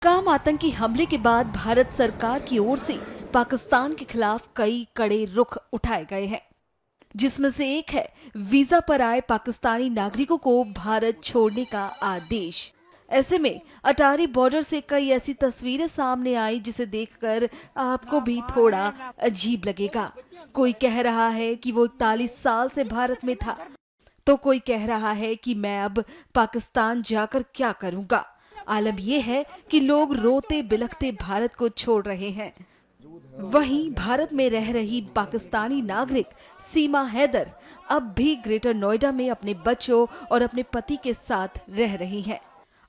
पहलगाम आतंकी हमले के बाद भारत सरकार की ओर से पाकिस्तान के खिलाफ कई कड़े रुख उठाए गए हैं, जिसमें से एक है वीजा पर आए पाकिस्तानी नागरिकों को भारत छोड़ने का आदेश। ऐसे में अटारी बॉर्डर से कई ऐसी तस्वीरें सामने आई जिसे देखकर आपको भी थोड़ा अजीब लगेगा। कोई कह रहा है कि वो 41 साल से भारत में था, तो कोई कह रहा है कि मैं अब पाकिस्तान जाकर क्या करूंगा। आलम यह है कि लोग रोते बिलखते भारत को छोड़ रहे हैं। वहीं भारत में रह रही पाकिस्तानी नागरिक सीमा हैदर अब भी ग्रेटर नोएडा में अपने बच्चों और अपने पति के साथ रह रही हैं।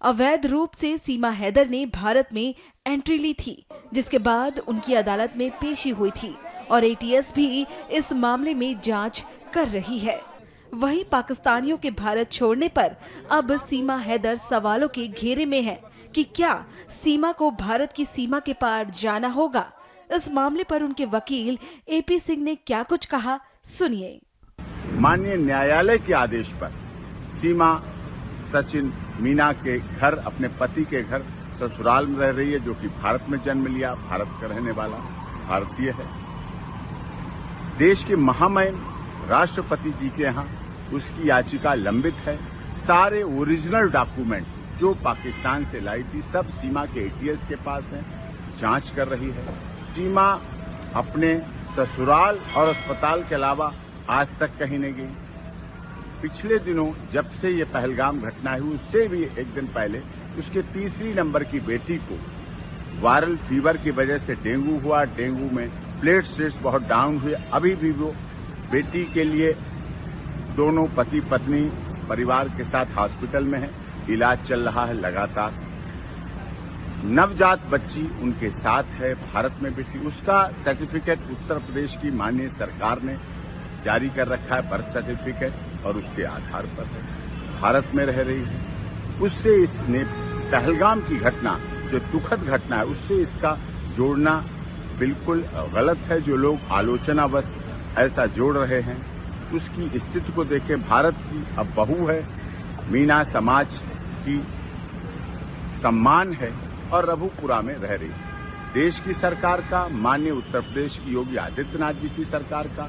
अवैध रूप से सीमा हैदर ने भारत में एंट्री ली थी, जिसके बाद उनकी अदालत में पेशी हुई थी और एटीएस भी इस मामले में जांच कर रही है। वहीं पाकिस्तानियों के भारत छोड़ने पर अब सीमा हैदर सवालों के घेरे में है कि क्या सीमा को भारत की सीमा के पार जाना होगा। इस मामले पर उनके वकील एपी सिंह ने क्या कुछ कहा, सुनिए। माननीय न्यायालय के आदेश पर सीमा सचिन मीना के घर, अपने पति के घर ससुराल में रह रही है, जो कि भारत में जन्म लिया, भारत का रहने वाला भारतीय है। देश के महामहिम राष्ट्रपति जी के यहाँ उसकी याचिका लंबित है। सारे ओरिजिनल डॉक्यूमेंट जो पाकिस्तान से लाई थी सब सीमा के एटीएस के पास हैं, जांच कर रही है। सीमा अपने ससुराल और अस्पताल के अलावा आज तक कहीं नहीं गई। पिछले दिनों जब से ये पहलगाम घटना हुई, उससे भी एक दिन पहले उसके तीसरी नंबर की बेटी को वायरल फीवर की वजह से डेंगू हुआ। डेंगू में प्लेटलेट्स बहुत डाउन हुए। अभी भी वो बेटी के लिए दोनों पति पत्नी परिवार के साथ हॉस्पिटल में है, इलाज चल रहा है लगातार। नवजात बच्ची उनके साथ है, भारत में बेटी। उसका सर्टिफिकेट उत्तर प्रदेश की माननीय सरकार ने जारी कर रखा है, बर्थ सर्टिफिकेट, और उसके आधार पर है, भारत में रह रही है। उससे इसने पहलगाम की घटना, जो दुखद घटना है, उससे इसका जोड़ना बिल्कुल गलत है। जो लोग आलोचनावश ऐसा जोड़ रहे हैं, उसकी स्थिति को देखें। भारत की अब बहू है, मीना समाज की सम्मान है और रघुपुरा में रह रही है। देश की सरकार का, माननीय उत्तर प्रदेश की योगी आदित्यनाथ जी की सरकार का,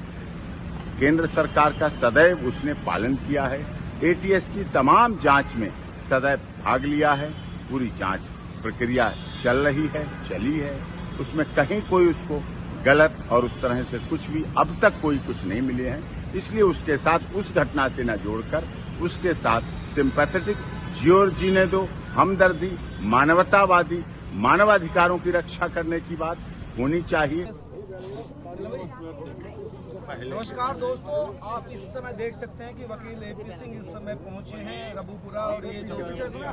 केंद्र सरकार का सदैव उसने पालन किया है। एटीएस की तमाम जांच में सदैव भाग लिया है। पूरी जांच प्रक्रिया चल रही है, चली है। उसमें कहीं कोई उसको गलत और उस तरह से कुछ भी अब तक कोई कुछ नहीं मिले हैं। इसलिए उसके साथ उस घटना से न जोड़कर उसके साथ सिंपैथेटिक, जियो जीने दो, हमदर्दी, मानवतावादी, मानवाधिकारों की रक्षा करने की बात होनी चाहिए। नमस्कार दोस्तों, आप इस समय देख सकते हैं कि वकील एपी सिंह इस समय पहुंचे हैं रघुपुरा, और ये जो